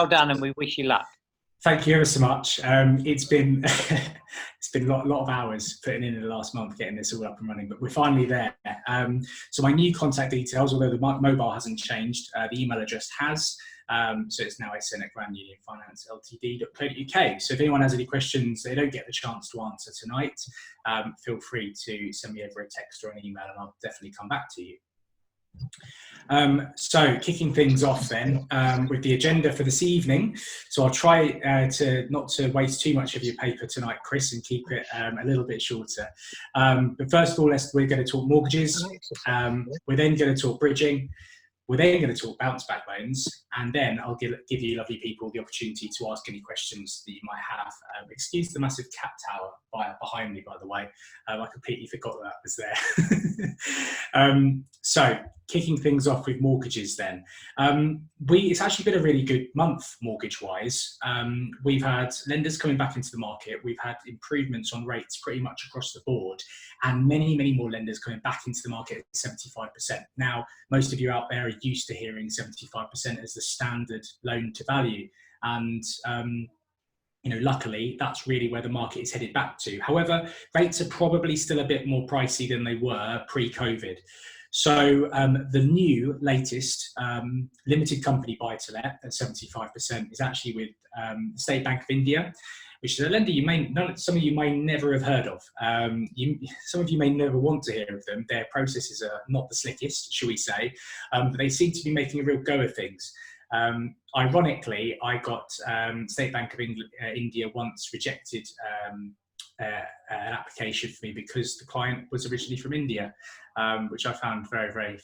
well done, and we wish you luck. Thank you ever so much. It's been it's been a lot of hours putting in the last month getting this all up and running, but we're finally there. So my new contact details, although the mobile hasn't changed, the email address has. So it's now sn@grandunionfinanceltd.co.uk. So if anyone has any questions they don't get the chance to answer tonight, feel free to send me over a text or an email, and I'll definitely come back to you. So kicking things off then with the agenda for this evening. So I'll try to not waste too much of your paper tonight, Chris, and keep it a little bit shorter. But first of all, we're going to talk mortgages. We're then going to talk bridging. We're then going to talk bounce back loans, and then I'll give you lovely people the opportunity to ask any questions that you might have. Excuse the massive cat tower behind me, by the way. I completely forgot that was there. So kicking things off with mortgages then. It's actually been a really good month mortgage-wise. We've had lenders coming back into the market. We've had improvements on rates pretty much across the board, and many, many more lenders coming back into the market at 75%. Now, most of you out there are used to hearing 75% as the standard loan to value. And luckily, that's really where the market is headed back to. However, rates are probably still a bit more pricey than they were pre-COVID. So the new latest limited company buy-to-let at 75% is actually with State Bank of India, which is a lender some of you may never have heard of. Some of you may never want to hear of them. Their processes are not the slickest, shall we say, but they seem to be making a real go of things. Ironically, I got State Bank of India once rejected an application for me because the client was originally from India, which I found very, very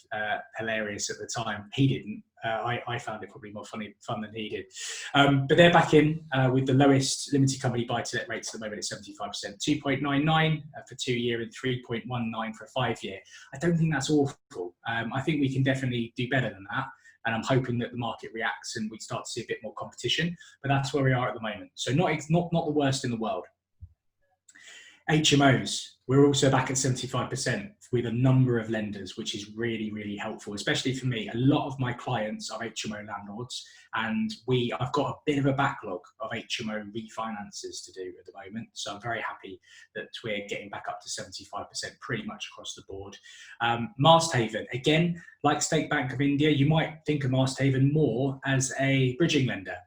hilarious at the time. He didn't. I found it probably more fun than he did. But they're back in with the lowest limited company buy-to-let rates at the moment at 75%, 2.99 for 2 year and 3.19 for a 5 year. I don't think that's awful. I think we can definitely do better than that. And I'm hoping that the market reacts and we start to see a bit more competition. But that's where we are at the moment. So not the worst in the world. HMOs, we're also back at 75% with a number of lenders, which is really, really helpful, especially for me. A lot of my clients are HMO landlords, and I've got a bit of a backlog of HMO refinances to do at the moment. So I'm very happy that we're getting back up to 75% pretty much across the board. Mast Haven, again, like State Bank of India, you might think of Mast Haven more as a bridging lender.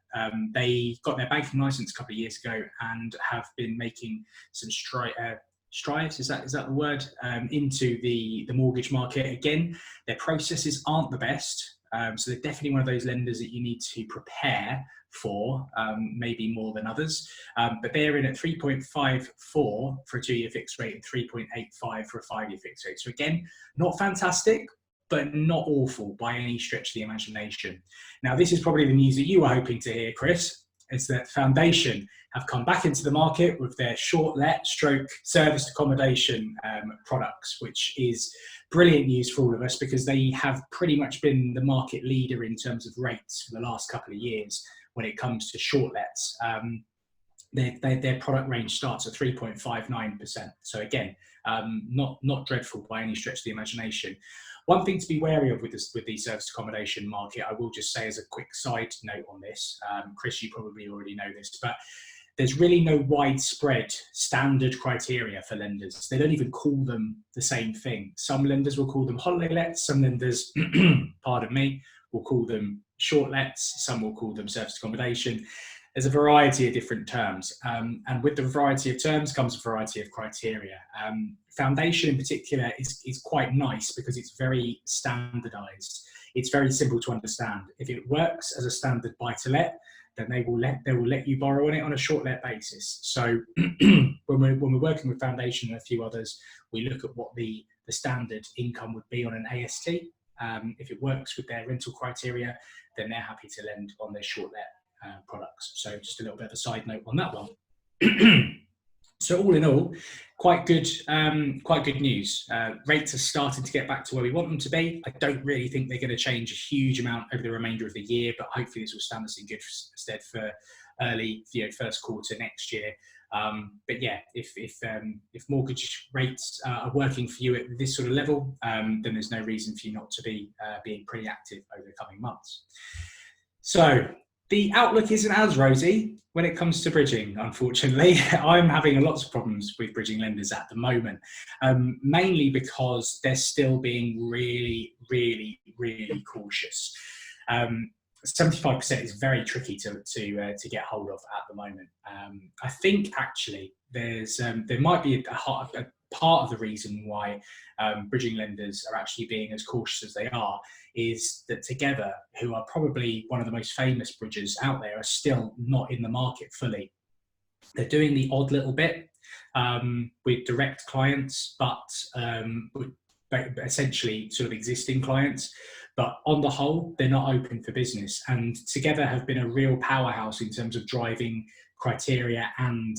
They got their banking license a couple of years ago and have been making some strides, is that the word, into the mortgage market. Again, their processes aren't the best, so they're definitely one of those lenders that you need to prepare for, maybe more than others, but they're in at 3.54 for a 2 year fixed rate and 3.85 for a 5 year fixed rate. So again, not fantastic, but not awful by any stretch of the imagination. Now, this is probably the news that you were hoping to hear, Chris. It's that Foundation have come back into the market with their short let stroke serviced accommodation products, which is brilliant news for all of us because they have pretty much been the market leader in terms of rates for the last couple of years when it comes to short lets. Their product range starts at 3.59%. So again, not dreadful by any stretch of the imagination. One thing to be wary of with the serviced accommodation market, I will just say as a quick side note on this, Chris, you probably already know this, but there's really no widespread standard criteria for lenders. They don't even call them the same thing. Some lenders will call them holiday lets, some lenders, pardon me, will call them short lets, some will call them serviced accommodation. There's a variety of different terms, and with the variety of terms comes a variety of criteria. Foundation in particular is quite nice because it's very standardized. It's very simple to understand. If it works as a standard buy-to-let, then they will let you borrow on it on a short let basis. So when we're working with Foundation and a few others, we look at what the standard income would be on an AST. If it works with their rental criteria, then they're happy to lend on their short let products. So just a little bit of a side note on that one. So all in all, quite good news. Rates are starting to get back to where we want them to be. I don't really think they're going to change a huge amount over the remainder of the year, but hopefully this will stand us in good stead for early, first quarter next year. But yeah, if mortgage rates are working for you at this sort of level, then there's no reason for you not to be being pretty active over the coming months. So The outlook isn't as rosy when it comes to bridging, unfortunately. I'm having lots of problems with bridging lenders at the moment, mainly because they're still being really, really, really cautious. 75% is very tricky to get hold of at the moment. I think actually there might be a part of the reason why bridging lenders are actually being as cautious as they are is that Together, who are probably one of the most famous bridges out there, are still not in the market fully. They're doing the odd little bit with direct clients, but essentially sort of existing clients. But on the whole, they're not open for business. And Together have been a real powerhouse in terms of driving criteria and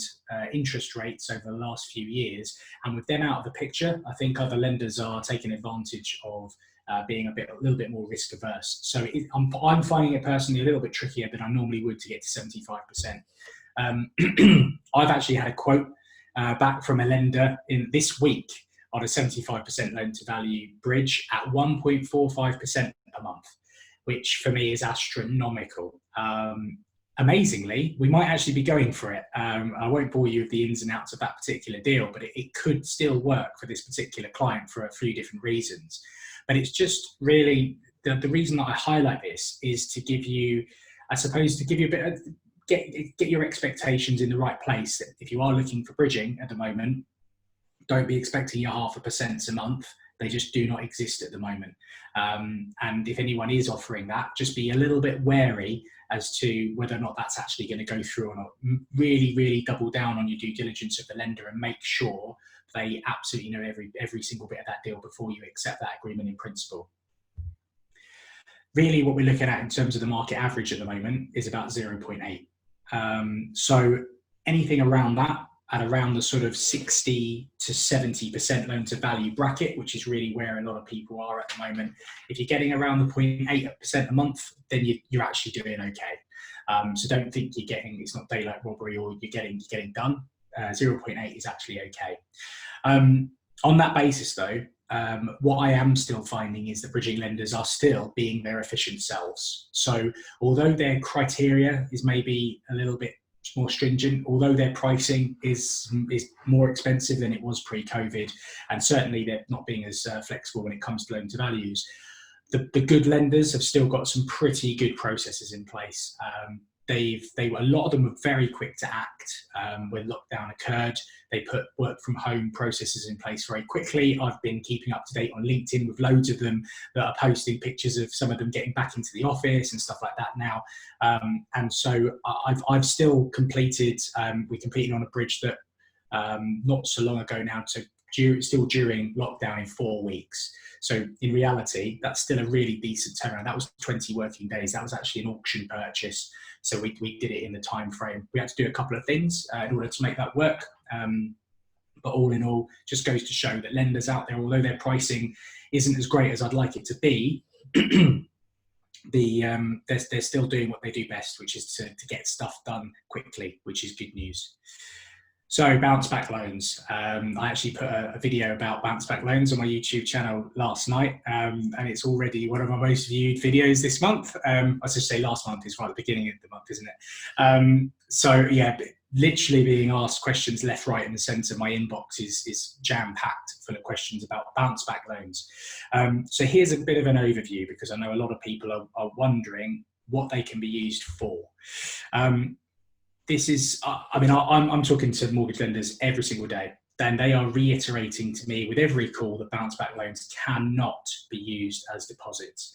interest rates over the last few years. And with them out of the picture, I think other lenders are taking advantage of being a little bit more risk averse. So I'm finding it personally a little bit trickier than I normally would to get to 75%. I've actually had a quote back from a lender in this week on a 75% loan to value bridge at 1.45% per month, which for me is astronomical. Amazingly, we might actually be going for it. I won't bore you with the ins and outs of that particular deal, but it could still work for this particular client for a few different reasons. But it's just really, the reason that I highlight this is to give you, I suppose, to give you a bit of, get your expectations in the right place. If you are looking for bridging at the moment, don't be expecting your 0.5% a month. They just do not exist at the moment. And if anyone is offering that, just be a little bit wary as to whether or not that's actually going to go through or not. Really, really double down on your due diligence of the lender and make sure they absolutely know every single bit of that deal before you accept that agreement in principle. Really, what we're looking at in terms of the market average at the moment is about 0.8. So anything around that, at around the sort of 60 to 70% loan to value bracket, which is really where a lot of people are at the moment. If you're getting around the 0.8% a month, then you're actually doing okay. So don't think it's not daylight robbery or you're getting done. 0.8 is actually okay. On that basis though, what I am still finding is that bridging lenders are still being their efficient selves. So although their criteria is maybe a little bit more stringent, although their pricing is more expensive than it was pre-COVID, and certainly they're not being as flexible when it comes to loan to values, the good lenders have still got some pretty good processes in place. A lot of them were very quick to act when lockdown occurred. They put work from home processes in place very quickly. I've been keeping up to date on LinkedIn with loads of them that are posting pictures of some of them getting back into the office and stuff like that now. And so I've still completed, we completed on a bridge that not so long ago now, still during lockdown in 4 weeks. So in reality, that's still a really decent turnaround. That was 20 working days. That was actually an auction purchase. So we did it in the time frame. We had to do a couple of things in order to make that work. But all in all, just goes to show that lenders out there, although their pricing isn't as great as I'd like it to be, they're still doing what they do best, which is to get stuff done quickly, which is good news. So bounce back loans. I actually put a video about bounce back loans on my YouTube channel last night, and it's already one of my most viewed videos this month. I should say last month is right at the beginning of the month, isn't it? So yeah, literally being asked questions left, right, and centre. My inbox is jam-packed full of questions about bounce back loans. So here's a bit of an overview because I know a lot of people are wondering what they can be used for. This is, I'm talking to mortgage lenders every single day, and they are reiterating to me with every call that bounce back loans cannot be used as deposits.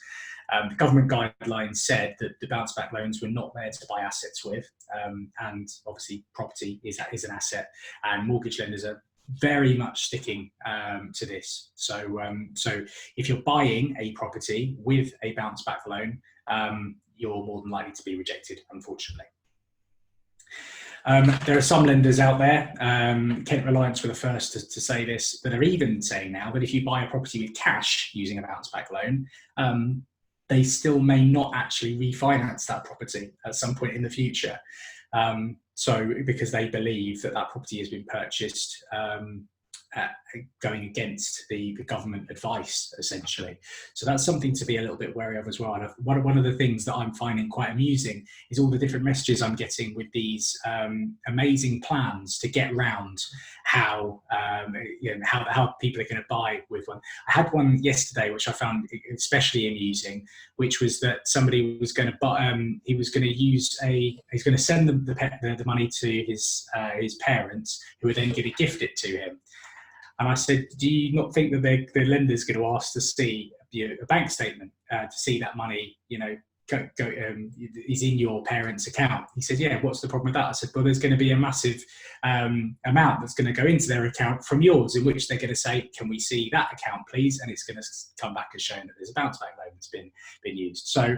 The government guidelines said that the bounce back loans were not there to buy assets with, and obviously property is an asset, and mortgage lenders are very much sticking to this. So if you're buying a property with a bounce back loan, you're more than likely to be rejected, unfortunately. There are some lenders out there, Kent Reliance were the first to say this, that are even saying now that if you buy a property with cash using a bounce back loan, they still may not actually refinance that property at some point in the future. So because they believe that property has been purchased going against the government advice, essentially. So that's something to be a little bit wary of as well. And one of the things that I'm finding quite amusing is all the different messages I'm getting with these amazing plans to get round how how people are going to buy with one. I had one yesterday which I found especially amusing, which was that somebody was going to buy, he's going to send the money to his parents, who are then going to gift it to him. And I said, do you not think that the lender's going to ask to see a bank statement to see that money, is in your parents' account? He said, yeah, what's the problem with that? I said, well, there's going to be a massive amount that's going to go into their account from yours, in which they're going to say, can we see that account, please? And it's going to come back as showing that there's a bounce back loan that's been used. So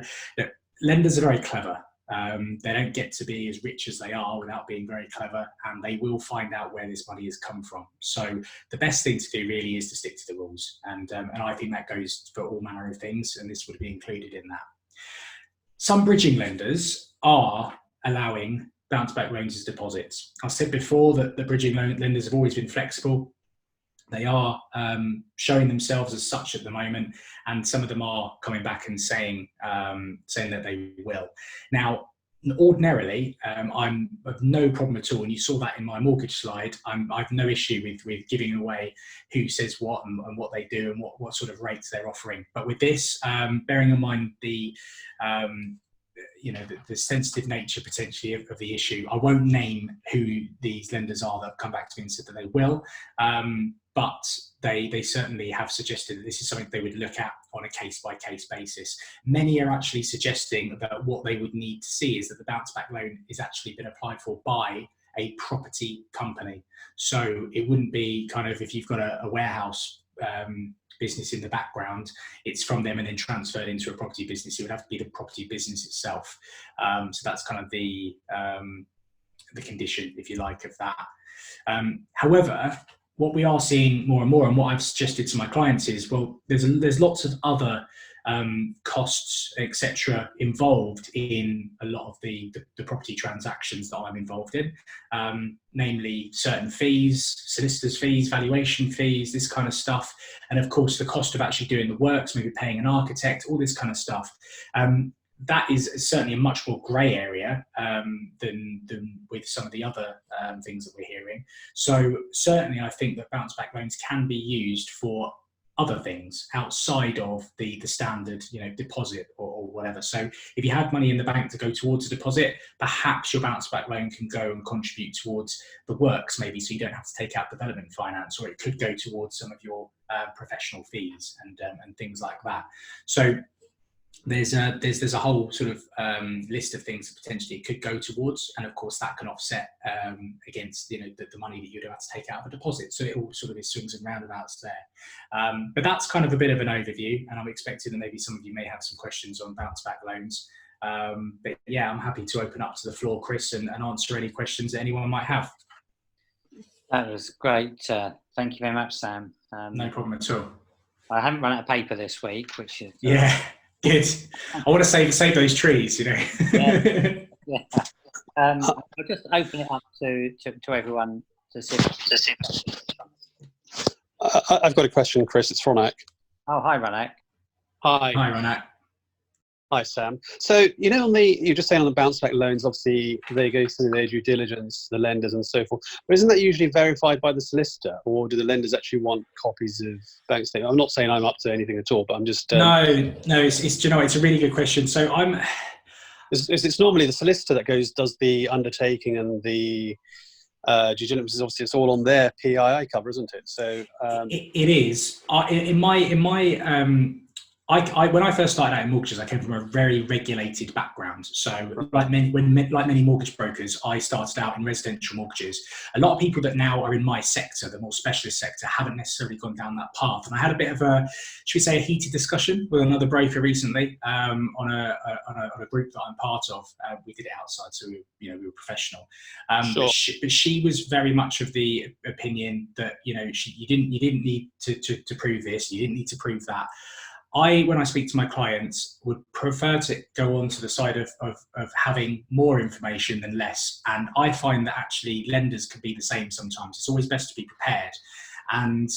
lenders are very clever. They don't get to be as rich as they are without being very clever, and they will find out where this money has come from. So the best thing to do really is to stick to the rules, and I think that goes for all manner of things, and this would be included in that. Some bridging lenders are allowing bounce back loans as deposits. I said before that the bridging lenders have always been flexible. They are showing themselves as such at the moment, and some of them are coming back and saying that they will. Now, ordinarily, I'm of no problem at all, and you saw that in my mortgage slide. I've no issue with giving away who says what and what they do and what sort of rates they're offering. But with this, bearing in mind the sensitive nature potentially of the issue, I won't name who these lenders are that have come back to me and said that they will. But they certainly have suggested that this is something they would look at on a case-by-case basis. Many are actually suggesting that what they would need to see is that the bounce back loan is actually been applied for by a property company. So it wouldn't be kind of, if you've got a warehouse business in the background, it's from them and then transferred into a property business. It would have to be the property business itself. So that's kind of the condition, if you like, of that. However, what we are seeing more and more, and what I've suggested to my clients is, well, there's lots of other costs, etc., involved in a lot of the property transactions that I'm involved in, namely certain fees, solicitors' fees, valuation fees, this kind of stuff, and of course the cost of actually doing the works, maybe paying an architect, all this kind of stuff. That is certainly a much more grey area than with some of the other things that we're hearing. So certainly I think that bounce back loans can be used for other things outside of the standard, deposit or whatever. So if you had money in the bank to go towards a deposit, perhaps your bounce back loan can go and contribute towards the works, maybe, so you don't have to take out development finance, or it could go towards some of your professional fees and things like that. So there's a whole sort of list of things that potentially it could go towards, and of course that can offset against the money that you'd have to take out of a deposit. So it all sort of is swings and roundabouts there. But that's kind of a bit of an overview, and I'm expecting that maybe some of you may have some questions on bounce back loans. But yeah, I'm happy to open up to the floor, Chris, and answer any questions that anyone might have. That was great. Thank you very much, Sam. No problem at all. I haven't run out of paper this week, which is yeah. Good. I want to save those trees, Yeah. I'll just open it up to everyone to see. I've got a question, Chris. It's Ronak. Oh, hi, Ronak. Hi. Hi, Ronak. Hi, Sam. So, you're just saying on the bounce back loans, obviously they go through their due diligence, the lenders and so forth. But isn't that usually verified by the solicitor, or do the lenders actually want copies of bank statements? I'm not saying I'm up to anything at all, but I'm just... No, it's a really good question. So It's normally the solicitor that does the undertaking, and the due diligence is obviously, it's all on their PII cover, isn't it? So it is. When I first started out in mortgages, I came from a very regulated background. So like many mortgage brokers, I started out in residential mortgages. A lot of people that now are in my sector, the more specialist sector, haven't necessarily gone down that path. And I had a bit of a heated discussion with another broker recently on a group that I'm part of. We did it outside, so we were professional. Sure. But she was very much of the opinion that you didn't need to prove this, you didn't need to prove that. when I speak to my clients, would prefer to go on to the side of having more information than less. And I find that actually lenders can be the same sometimes. It's always best to be prepared. And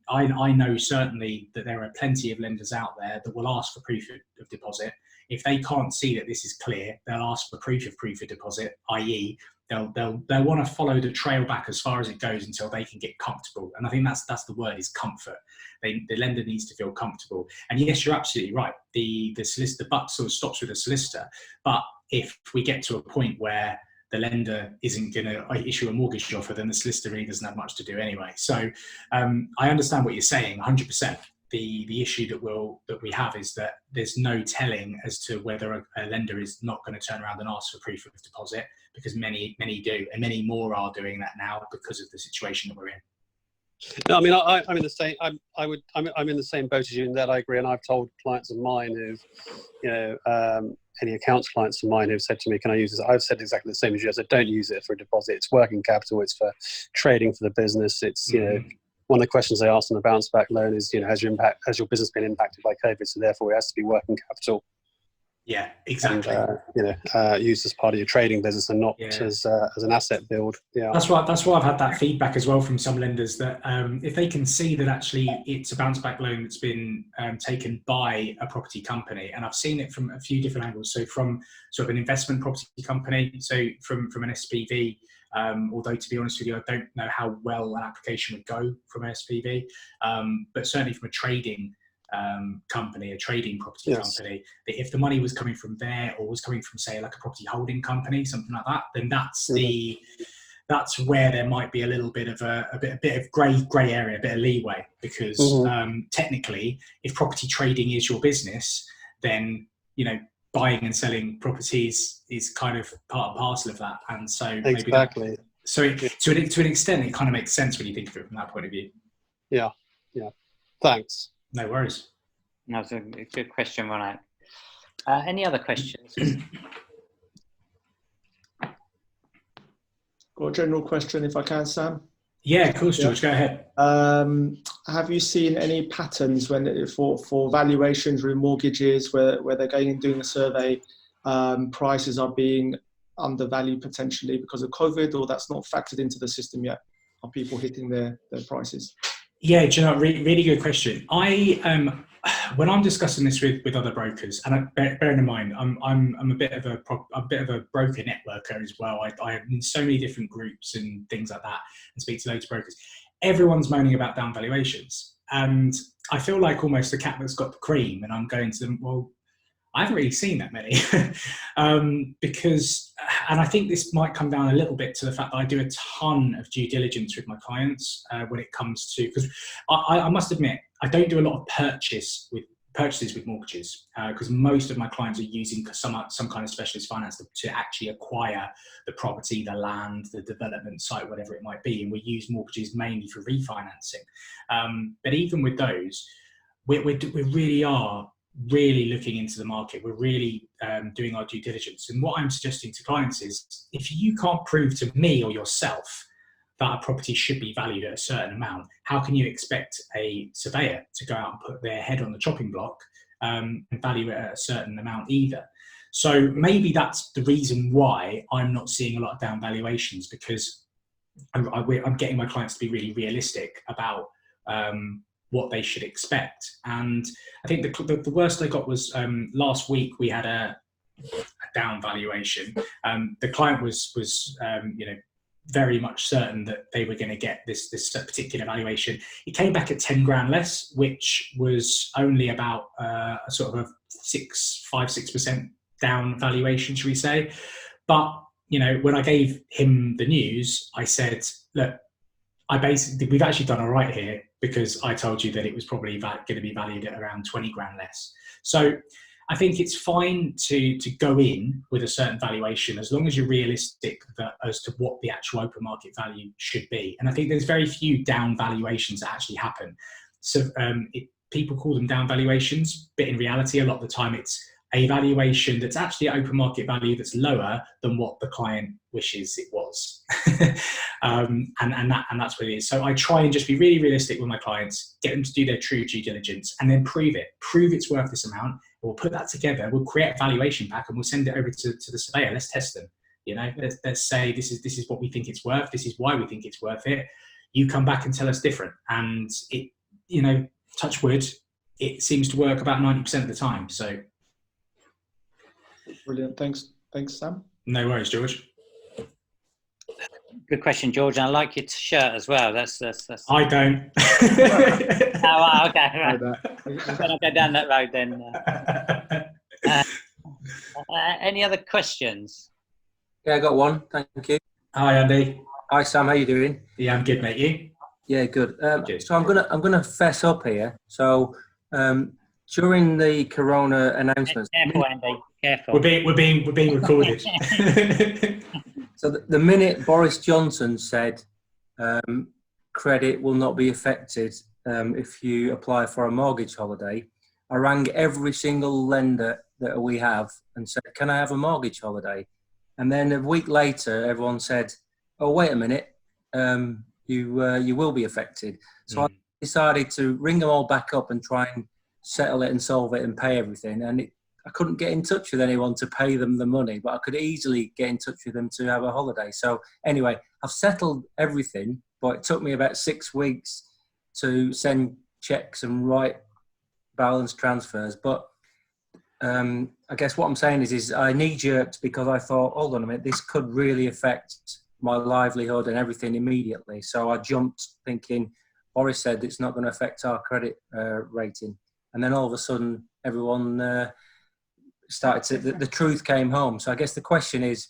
I know certainly that there are plenty of lenders out there that will ask for proof of deposit. If they can't see that this is clear, they'll ask for proof of deposit, i.e. they'll want to follow the trail back as far as it goes until they can get comfortable. And I think that's the word, is comfort. The lender needs to feel comfortable. And yes, you're absolutely right. The solicitor, the buck sort of stops with the solicitor. But if we get to a point where the lender isn't going to issue a mortgage offer, then the solicitor really doesn't have much to do anyway. So I understand what you're saying, 100%. The issue that we have is that there's no telling as to whether a lender is not going to turn around and ask for proof of deposit, because many do, and many more are doing that now because of the situation that we're in. No, I mean, I'm in the same. I'm in the same boat as you in that. I agree, and I've told clients of mine who've, any accounts clients of mine who've said to me, "Can I use this?" I've said exactly the same as you. I said, "Don't use it for a deposit. It's working capital. It's for trading for the business. It's one of the questions they ask on the bounce back loan is, has your business been impacted by COVID? So therefore, it has to be working capital." Yeah, exactly. And, used as part of your trading business and not as an asset build. Yeah, that's why I've had that feedback as well from some lenders, that if they can see that actually it's a bounce back loan that's been taken by a property company, and I've seen it from a few different angles. So from sort of an investment property company, so from an SPV. Although, to be honest with you, I don't know how well an application would go from an SPV, but certainly from a trading company, a trading property company, that if the money was coming from there, or was coming from, say, like a property holding company, something like that, then that's where there might be a little bit of a bit of grey area, a bit of leeway, because technically, if property trading is your business, then buying and selling properties is kind of part and parcel of that. And so exactly. To an extent, it kind of makes sense when you think of it from that point of view. Yeah. Thanks. No worries. That's a good question, Ronald. Any other questions? Got a general question, if I can, Sam? Yeah, of course, George. Go ahead. Have you seen any patterns for valuations or mortgages where they're going and doing a survey, prices are being undervalued potentially because of COVID, or that's not factored into the system yet? Are people hitting their prices? Yeah, do you know, really good question. When I'm discussing this with other brokers, and bearing in mind, I'm a bit of a broker networker as well. I'm in so many different groups and things like that, and speak to loads of brokers. Everyone's moaning about down valuations, and I feel like almost the cat that's got the cream. And I'm going to them, well, I haven't really seen that many, because, and I think this might come down a little bit to the fact that I do a ton of due diligence with my clients when it comes to, because I must admit, I don't do a lot of purchases with mortgages, because most of my clients are using some kind of specialist finance to actually acquire the property, the land, the development site, whatever it might be, and we use mortgages mainly for refinancing. But even with those, we really are looking into the market. We're really doing our due diligence. And what I'm suggesting to clients is, if you can't prove to me or yourself that a property should be valued at a certain amount, how can you expect a surveyor to go out and put their head on the chopping block and value it at a certain amount either? So maybe that's the reason why I'm not seeing a lot of down valuations, because I'm getting my clients to be really realistic about what they should expect. And I think the worst I got was last week we had a down valuation. The client was very much certain that they were going to get this particular valuation. It came back at 10 grand less, which was only about a sort of a 5-6% down valuation, should we say. But when I gave him the news, I said, look, we've actually done all right here, because I told you that it was probably going to be valued at around 20 grand less. So I think it's fine to go in with a certain valuation, as long as you're realistic as to what the actual open market value should be. And I think there's very few down valuations that actually happen. So people call them down valuations, but in reality, a lot of the time it's a valuation that's actually at open market value that's lower than what the client wishes it was. and that's what it is. So I try and just be really realistic with my clients, get them to do their true due diligence, and then prove it's worth this amount. We'll put that together, we'll create a valuation pack, and we'll send it over to the surveyor. Let's test them. Let's say this is what we think it's worth, this is why we think it's worth it. You come back and tell us different. And it, touch wood, it seems to work about 90% of the time. So brilliant. Thanks, Sam. No worries, George. Good question, George. And I like your shirt as well. That's. I don't. Oh, okay. Right. When I go down that road, then. Any other questions? Yeah, I got one. Thank you. Hi, Andy. Hi, Sam. How you doing? Yeah, I'm good, mate. You? Yeah, good. Good. So I'm gonna fess up here. So during the Corona announcements, Careful, Andy. Careful. We're being recorded. so the minute Boris Johnson said credit will not be affected if you apply for a mortgage holiday, I rang every single lender that we have and said, "Can I have a mortgage holiday?" And then a week later, everyone said, "Oh, wait a minute, you will be affected." So I decided to ring them all back up and try and settle it and solve it and pay everything. And I couldn't get in touch with anyone to pay them the money, but I could easily get in touch with them to have a holiday. So anyway, I've settled everything, but it took me about 6 weeks to send checks and write balance transfers. But I guess what I'm saying is I knee-jerked because I thought, hold on a minute, this could really affect my livelihood and everything immediately. So I jumped thinking, Boris said it's not going to affect our credit rating. And then all of a sudden, everyone started to, the truth came home. So I guess the question is,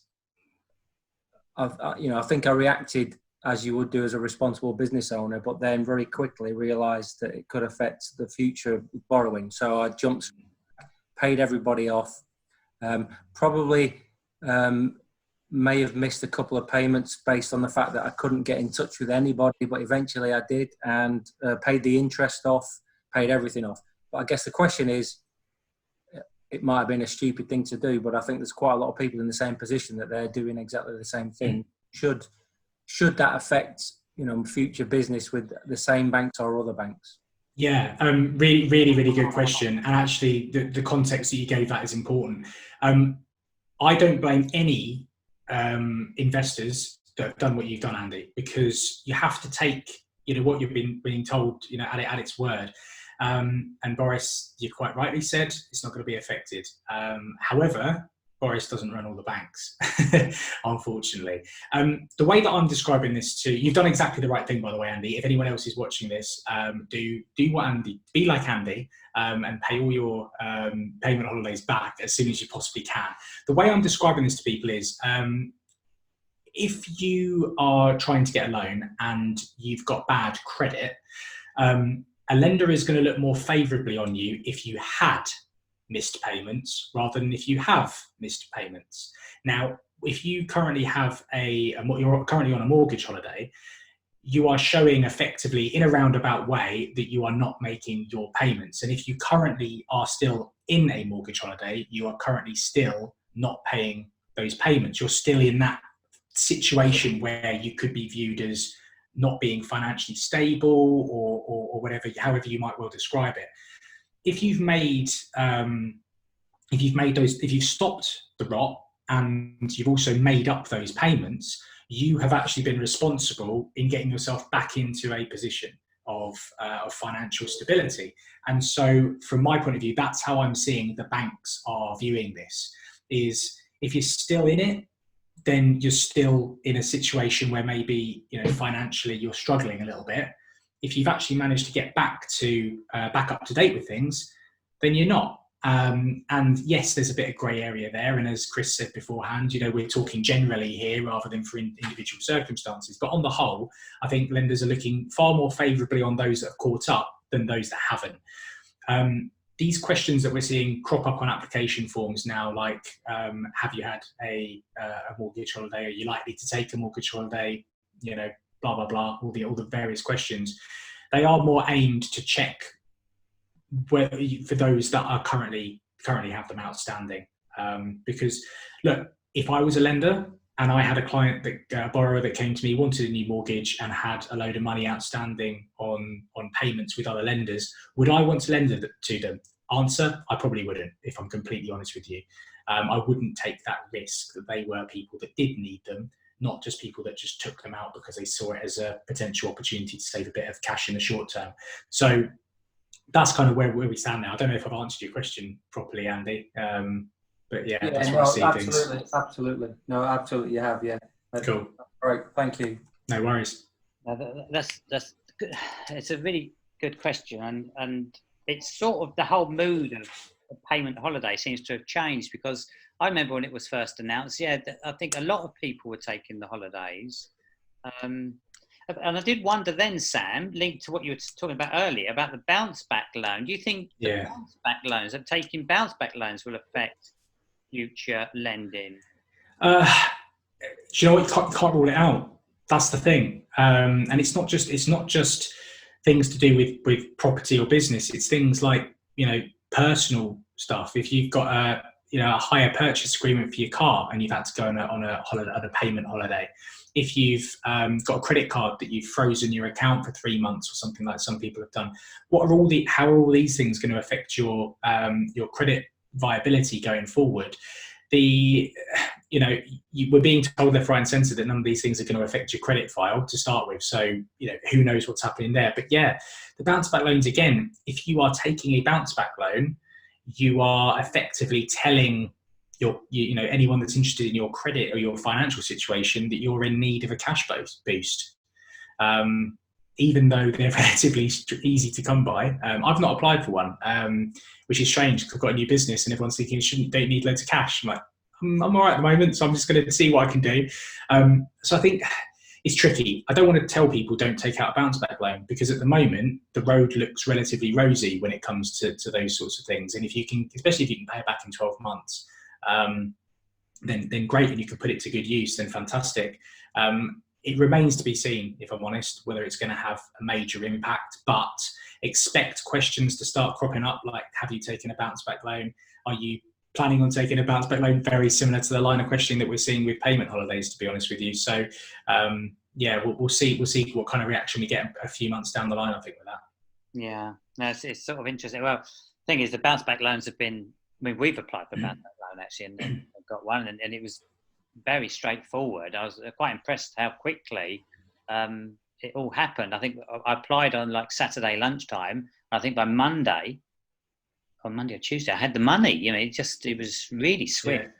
I think I reacted as you would do as a responsible business owner, but then very quickly realised that it could affect the future borrowing. So I jumped, paid everybody off, probably may have missed a couple of payments based on the fact that I couldn't get in touch with anybody, but eventually I did, and paid the interest off, paid everything off. But I guess the question is, it might have been a stupid thing to do, but I think there's quite a lot of people in the same position that they're doing exactly the same thing. Should that affect, future business with the same banks or other banks? Yeah, really, really, really good question. And actually, the context that you gave that is important. I don't blame any investors that have done what you've done, Andy, because you have to take, what you've been being told, at its word. And Boris, you quite rightly said, it's not going to be affected. However, Boris doesn't run all the banks, unfortunately. The way that I'm describing this to, you've done exactly the right thing, by the way, Andy. If anyone else is watching this, do what Andy, be like Andy, and pay all your payment holidays back as soon as you possibly can. The way I'm describing this to people is, if you are trying to get a loan and you've got bad credit, a lender is going to look more favourably on you if you had missed payments rather than if you have missed payments. Now, if you currently have you're currently on a mortgage holiday, you are showing effectively in a roundabout way that you are not making your payments. And if you currently are still in a mortgage holiday, you are currently still not paying those payments. You're still in that situation where you could be viewed as not being financially stable or whatever, however you might well describe it. If you've stopped the rot and you've also made up those payments, you have actually been responsible in getting yourself back into a position of financial stability. And so from my point of view, that's how I'm seeing the banks are viewing this, is if you're still in it, then you're still in a situation where maybe, financially you're struggling a little bit. If you've actually managed to get back up to date with things, then you're not. And yes, there's a bit of grey area there. And as Chris said beforehand, we're talking generally here rather than for individual circumstances. But on the whole, I think lenders are looking far more favourably on those that have caught up than those that haven't. These questions that we're seeing crop up on application forms now, like have you had a mortgage holiday? Are you likely to take a mortgage holiday? Blah, blah, blah, all the various questions. They are more aimed to check for those that are currently currently have them outstanding. Because look, if I was a lender and I had a client, a borrower that came to me, wanted a new mortgage and had a load of money outstanding on payments with other lenders, would I want to lend it to them? Answer, I probably wouldn't, if I'm completely honest with you. I wouldn't take that risk that they were people that did need them, not just people that just took them out because they saw it as a potential opportunity to save a bit of cash in the short term. So that's kind of where we stand now. I don't know if I've answered your question properly, Andy. But yeah, that's where I see things. Absolutely. No, absolutely you have, yeah. Cool. All right, thank you. No worries. That's good. It's a really good question, and it's sort of the whole mood of payment holiday seems to have changed, because I remember when it was first announced, yeah, I think a lot of people were taking the holidays. And I did wonder then, Sam, linked to what you were talking about earlier about the bounce back loan. Do you think the bounce back loans, of taking bounce back loans, will affect future lending? Do you know what? You can't rule it out. That's the thing. And it's not just things to do with property or business. It's things like, personal stuff. If you've got a hire purchase agreement for your car and you've had to go on a payment holiday, if you've got a credit card that you've frozen your account for 3 months or something like some people have done, how are all these things going to affect your credit viability going forward? We're being told left, right, and centre that none of these things are going to affect your credit file to start with. So, who knows what's happening there? But yeah, the bounce back loans, again, if you are taking a bounce back loan, you are effectively telling anyone that's interested in your credit or your financial situation that you're in need of a cash boost. Even though they're relatively easy to come by. I've not applied for one, which is strange because I've got a new business and everyone's thinking don't need loads of cash. I'm like, I'm all right at the moment, so I'm just going to see what I can do. So I think it's tricky. I don't want to tell people don't take out a bounce back loan, because at the moment the road looks relatively rosy when it comes to those sorts of things. And if you can, especially if you can pay it back in 12 months, then great, and you can put it to good use, then fantastic. It remains to be seen, if I'm honest, whether it's going to have a major impact, but expect questions to start cropping up, like, have you taken a bounce back loan? Are you planning on taking a bounce back loan? Very similar to the line of questioning that we're seeing with payment holidays, to be honest with you. So, we'll see what kind of reaction we get a few months down the line, I think, with that. Yeah, no, it's sort of interesting. Well, the thing is, the bounce back loans have been, we've applied for a bounce back loan actually, and got one, and it was very straightforward. I was quite impressed how quickly it all happened. I think I applied on like Saturday lunchtime. I think by Monday or Tuesday, I had the money. It was really swift. Yeah.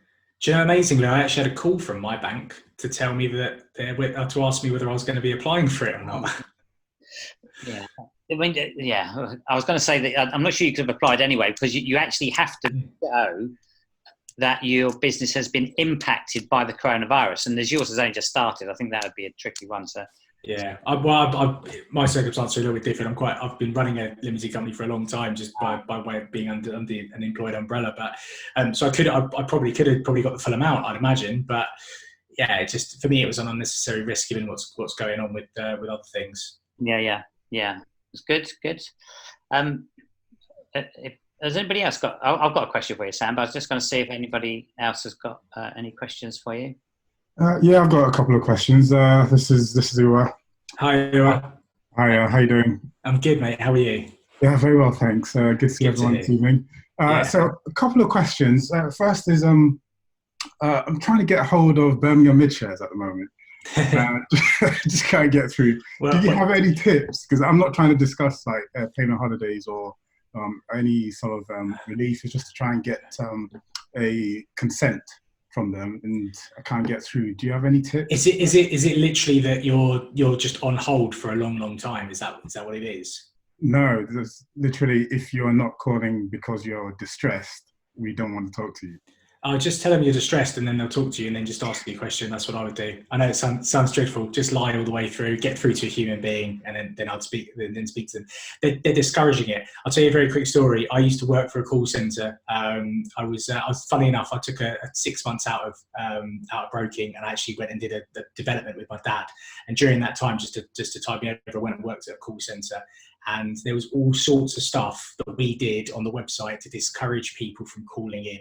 Do you know, amazingly, I actually had a call from my bank to tell me to ask me whether I was going to be applying for it or not. Yeah. I was going to say that I'm not sure you could have applied anyway, because you actually have to show that your business has been impacted by the coronavirus, and as yours has only just started, I think that would be a tricky one to. Yeah, my circumstances are a little bit different. I've been running a limited company for a long time, just by way of being under an employed umbrella. But so I probably could have got the full amount, I'd imagine. But yeah, just for me, it was an unnecessary risk given what's going on with other things. Yeah, it's good. Has anybody else got? I've got a question for you, Sam. But I was just going to see if anybody else has got any questions for you. Yeah, I've got a couple of questions. This is Uwa. Hi, Uwa. Hi, how you doing? I'm good, mate. How are you? Yeah, very well, thanks. Good to see everyone this evening. So a couple of questions. First is I'm trying to get a hold of Birmingham Mid-Shares at the moment. Just can't get through. Do you have any tips? Because I'm not trying to discuss like payment holidays or any sort of relief. It's just to try and get a consent from them, and I can't get through. Do you have any tips? Is it literally that you're just on hold for a long time? Is that what it is? No, there's literally, if you're not calling because you're distressed, we don't want to talk to you. I'll just tell them you're distressed, and then they'll talk to you, and then just ask you a question. That's what I would do. I know it sounds dreadful. Just lie all the way through, get through to a human being, and then I'd speak to them. They're discouraging it. I'll tell you a very quick story. I used to work for a call centre. I was funny enough. I took a 6 months out of broking, and I actually went and did a development with my dad. And during that time, just to tide me over, I went and worked at a call centre. And there was all sorts of stuff that we did on the website to discourage people from calling in.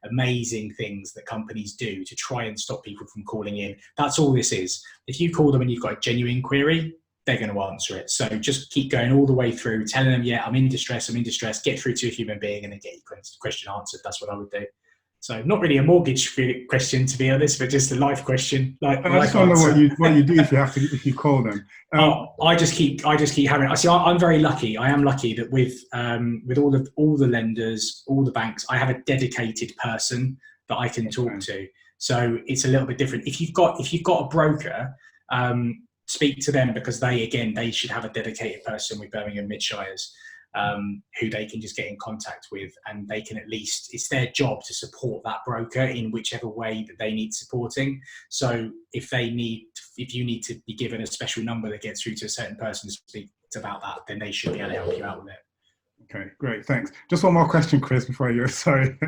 Amazing things that companies do to try and stop people from calling in. That's all this is. If you call them and you've got a genuine query, they're going to answer it. So just keep going all the way through, telling them, yeah, I'm in distress, get through to a human being and then get your question answered. That's what I would do. So not really a mortgage question, to be honest, but just a life question. Like, I just wonder what you do if you call them. I just keep having. I see. I'm very lucky. I am lucky that with all the lenders, all the banks, I have a dedicated person that I can talk to. So it's a little bit different. If you've got a broker, speak to them, because they should have a dedicated person with Birmingham Midshires. Who they can just get in contact with, and they can, at least, it's their job to support that broker in whichever way that they need supporting. So if you need to be given a special number that gets through to a certain person to speak about that, then they should be able to help you out with it. Okay, great, thanks. Just one more question, Chris, before you. Sorry,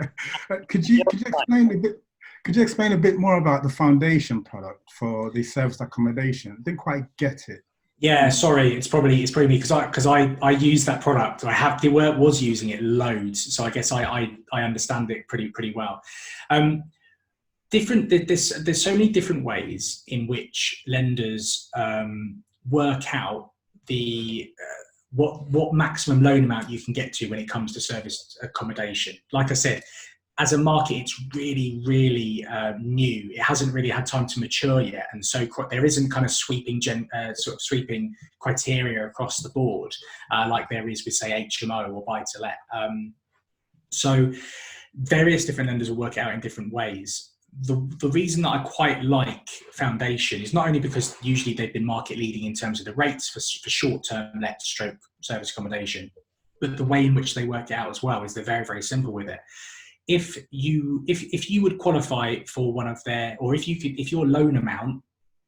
could you explain a bit more about the foundation product for the serviced accommodation? I didn't quite get it. Yeah, sorry, it's probably me, because I use that product. Was using it loads, so I guess I understand it pretty well. There's so many different ways in which lenders work out the what maximum loan amount you can get to when it comes to serviced accommodation. Like I said, as a market, it's really new. It hasn't really had time to mature yet, and so there isn't kind of sweeping criteria across the board like there is with, say, HMO or buy to let. So various different lenders will work it out in different ways. The reason that I quite like Foundation is not only because usually they've been market leading in terms of the rates for short-term let stroke service accommodation, but the way in which they work it out as well is they're very simple with it. If you would qualify for one of their, or if your loan amount,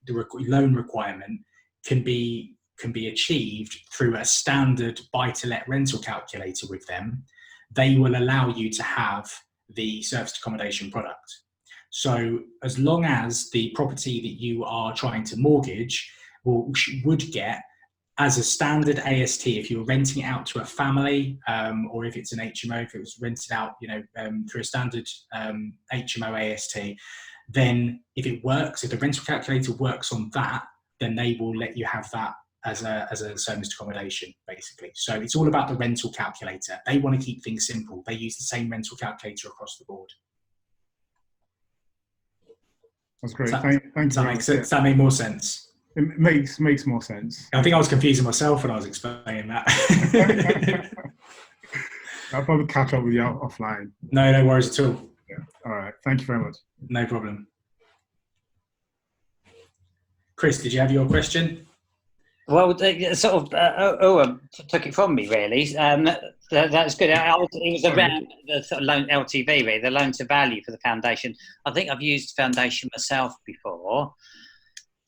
the loan requirement can be achieved through a standard buy-to-let rental calculator with them, they will allow you to have the serviced accommodation product. So as long as the property that you are trying to mortgage would get, as a standard AST, if you're renting it out to a family, or if it's an HMO, if it was rented out, through a standard HMO AST, then if it works, if the rental calculator works on that, then they will let you have that as a serviced accommodation, basically. So it's all about the rental calculator. They want to keep things simple. They use the same rental calculator across the board. That's great. Does that make more sense? It makes more sense. I think I was confusing myself when I was explaining that. I'll probably catch up with you offline. No worries at all. Yeah. All right. Thank you very much. No problem. Chris, did you have your question? Well, sort of took it from me, really. That's good. It was around the sort of loan LTV, really, the loan to value for the foundation. I think I've used foundation myself before.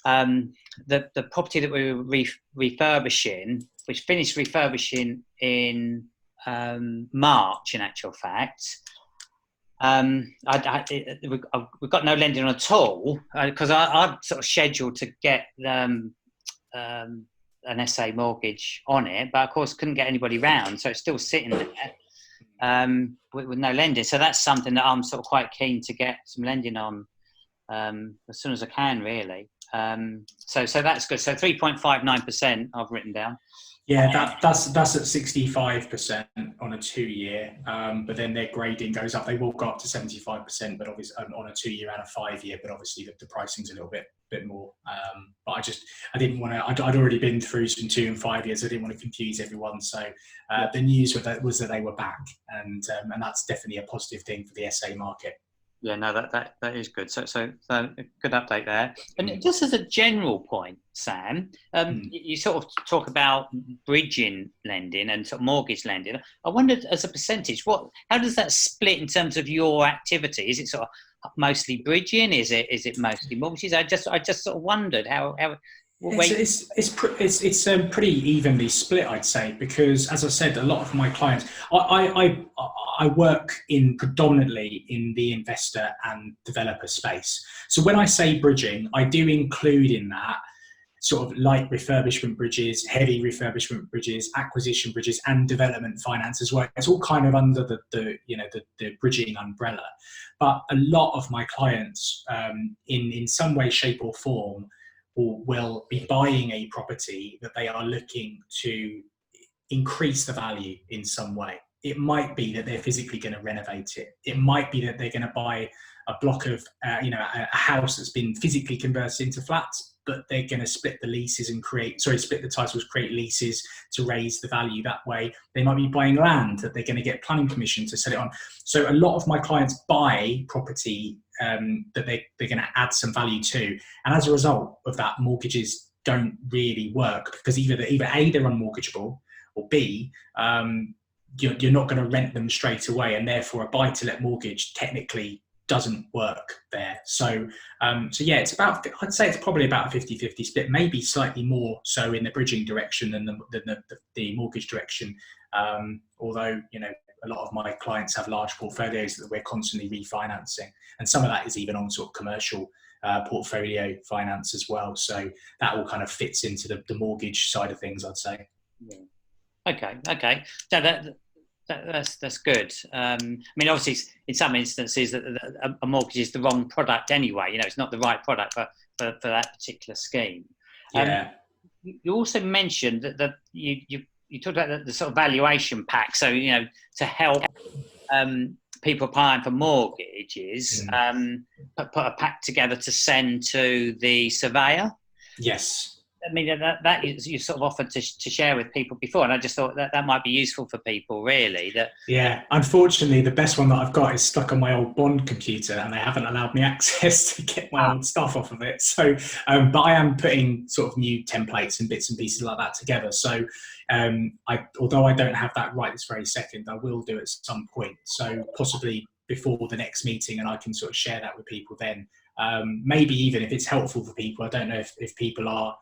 The property that we were refurbishing, which finished refurbishing in March, in actual fact, we've got no lending on at all, because I've sort of scheduled to get an SA mortgage on it, but of course couldn't get anybody round, so it's still sitting there with no lending. So that's something that I'm sort of quite keen to get some lending on as soon as I can, really. So that's good. So 3.59% I've written down. Yeah, that's at 65% on a 2-year, but then their grading goes up. They will go up to 75%, but obviously on a 2-year and a 5-year. But obviously the pricing's a little bit more. But I didn't want to. I'd already been through some 2 and 5 years. I didn't want to confuse everyone. So the news was that they were back, and that's definitely a positive thing for the SA market. Yeah, no, that is good. So a good update there. And just as a general point, Sam, you sort of talk about bridging lending and sort of mortgage lending. I wondered, as a percentage, how does that split in terms of your activity? Is it sort of mostly bridging? Is it mostly mortgages? I just sort of wondered how. It's pretty evenly split, I'd say, because, as I said, a lot of my clients, I work predominantly in the investor and developer space. So when I say bridging, I do include in that sort of light refurbishment bridges, heavy refurbishment bridges, acquisition bridges, and development finance as well. It's all kind of under the bridging umbrella. But a lot of my clients, in some way, shape, or form, will be buying a property that they are looking to increase the value in some way. It might be that they're physically going to renovate it. It might be that they're going to buy a block of, a house that's been physically converted into flats, but they're going to split the leases and split the titles, create leases to raise the value that way. They might be buying land that they're going to get planning permission to set it on. So a lot of my clients buy property that they're going to add some value to. And as a result of that, mortgages don't really work because either A, they're unmortgageable, or B, you're not going to rent them straight away, and therefore a buy-to-let mortgage technically doesn't work there. So yeah, I'd say it's probably about a 50-50 split, maybe slightly more so in the bridging direction than the mortgage direction. Although, a lot of my clients have large portfolios that we're constantly refinancing, and some of that is even on sort of commercial portfolio finance as well. So that all kind of fits into the mortgage side of things, I'd say. Yeah. Okay. So that's good. I mean, obviously, in some instances, a mortgage is the wrong product anyway. It's not the right product for that particular scheme. Yeah. You also mentioned that you talked about the sort of valuation pack. So to help people applying for mortgages, put a pack together to send to the surveyor. Yes. I mean, that is, you sort of offered to share with people before, and I just thought that might be useful for people, really. Yeah, unfortunately, the best one that I've got is stuck on my old Bond computer, and they haven't allowed me access to get my old stuff off of it. So, but I am putting sort of new templates and bits and pieces like that together. So, although I don't have that right this very second, I will do at some point. So possibly before the next meeting, and I can sort of share that with people then. Maybe even if it's helpful for people, I don't know if people are.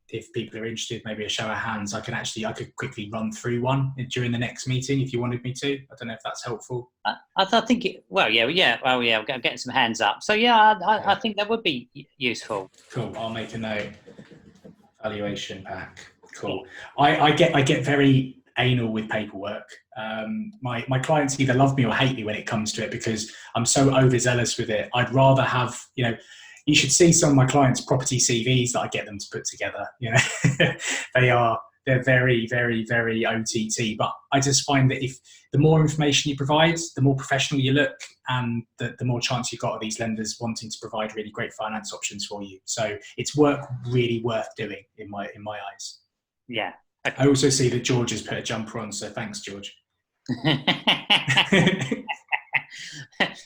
If people are interested, maybe a show of hands, I could quickly run through one during the next meeting if you wanted me to. I don't know if that's helpful. I think I'll get some hands up. So yeah, I think that would be useful. Cool. I'll make a note. Valuation pack. Cool. I get very anal with paperwork. My clients either love me or hate me when it comes to it because I'm so overzealous with it. I'd rather have, you should see some of my clients' property CVs that I get them to put together. They're very, very, very OTT. But I just find that if the more information you provide, the more professional you look, and the more chance you've got of these lenders wanting to provide really great finance options for you. So it's work really worth doing in my eyes. Yeah. Okay. I also see that George has put a jumper on, so thanks, George.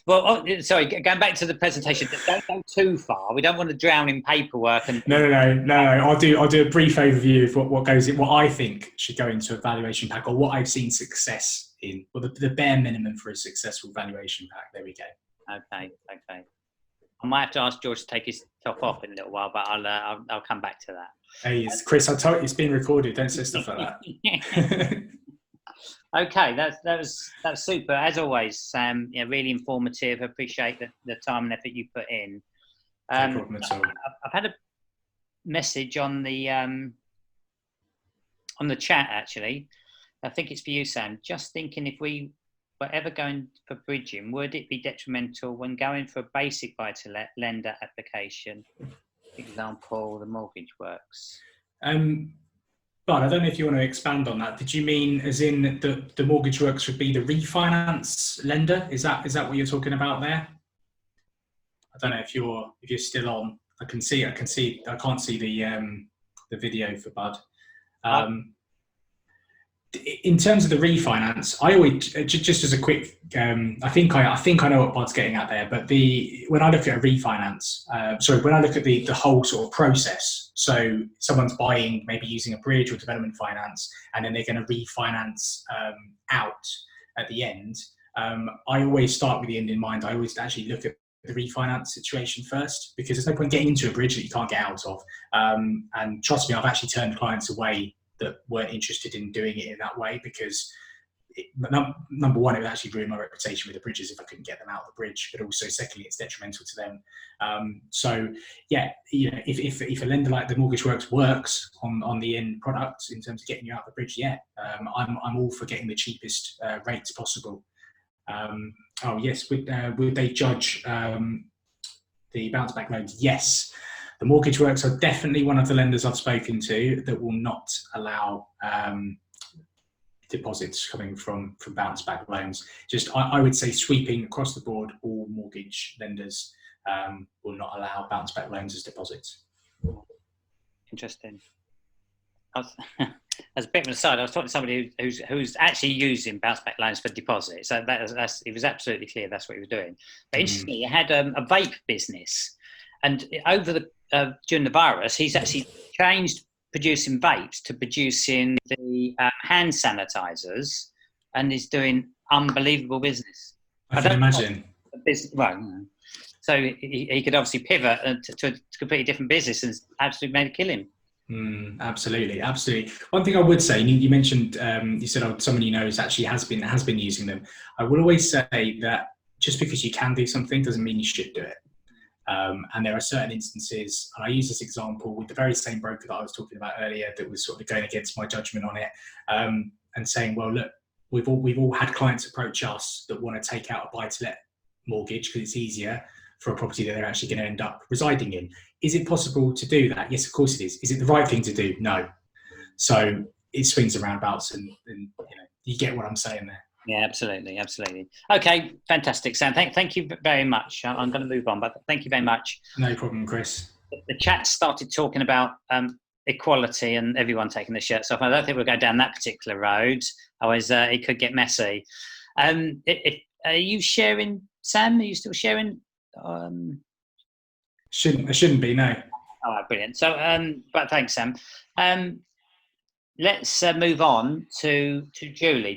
Well, sorry, going back to the presentation, don't go too far. We don't want to drown in paperwork. No. I'll do a brief overview of what I think should go into a valuation pack, or what I've seen success in, or the bare minimum for a successful valuation pack. There we go. Okay. I might have to ask George to take his top off in a little while, but I'll come back to that. Hey, Chris, I told you it's been recorded. Don't say stuff like that. Okay, that's super as always, Sam. Really informative. I appreciate the time and effort you put in. No problem at all. I've had a message on the chat actually. I think it's for you, Sam. Just thinking, if we were ever going for bridging, would it be detrimental when going for a basic buy-to-let lender application? For example, the mortgage works. But I don't know if you want to expand on that. Did you mean as in the mortgage works would be the refinance lender? Is that what you're talking about there? I don't know if you're still on. I can't see the video for Bud. In terms of the refinance, I always just as a quick. I think I know what Bud's getting at there. But when I look at a refinance, when I look at the whole sort of process, so someone's buying, maybe using a bridge or development finance, and then they're going to refinance out at the end. I always start with the end in mind. I always actually look at the refinance situation first, because there's no point getting into a bridge that you can't get out of. And trust me, I've actually turned clients away that weren't interested in doing it in that way, because number one, it would actually ruin my reputation with the bridges if I couldn't get them out of the bridge. But also, secondly, it's detrimental to them. So, yeah, if a lender like the Mortgage Works works on the end product in terms of getting you out of the bridge, yeah, I'm all for getting the cheapest rates possible. Oh yes, would they judge the bounce back loans? Yes. The Mortgage Works are definitely one of the lenders I've spoken to that will not allow deposits coming from bounce back loans. Just, I would say, sweeping across the board, all mortgage lenders will not allow bounce back loans as deposits. Interesting. As a bit of an aside, I was talking to somebody who's actually using bounce back loans for deposits. So it was absolutely clear that's what he was doing. But interestingly, he had a vape business, and over during the virus, he's actually changed producing vapes to producing the hand sanitizers, and he's doing unbelievable business. I can imagine. So he could obviously pivot to a completely different business and absolutely made a killing. Absolutely. One thing I would say, you mentioned, you said someone you know actually has been using them. I will always say that just because you can do something doesn't mean you should do it. And there are certain instances, and I use this example with the very same broker that I was talking about earlier that was sort of going against my judgment on it, and saying, well, look, we've all had clients approach us that want to take out a buy-to-let mortgage because it's easier for a property that they're actually going to end up residing in. Is it possible to do that? Yes, of course it is. Is it the right thing to do? No. So it swings and roundabouts, and you get what I'm saying there. Yeah, absolutely. Okay, fantastic, Sam. Thank you very much. I'm going to move on, but thank you very much. No problem, Chris. The chat started talking about equality and everyone taking their shirts off. I don't think we'll go down that particular road. Otherwise, it could get messy. Are you sharing, Sam? Are you still sharing? Shouldn't be, no. All right, brilliant. So, but thanks, Sam. Let's move on to Julie.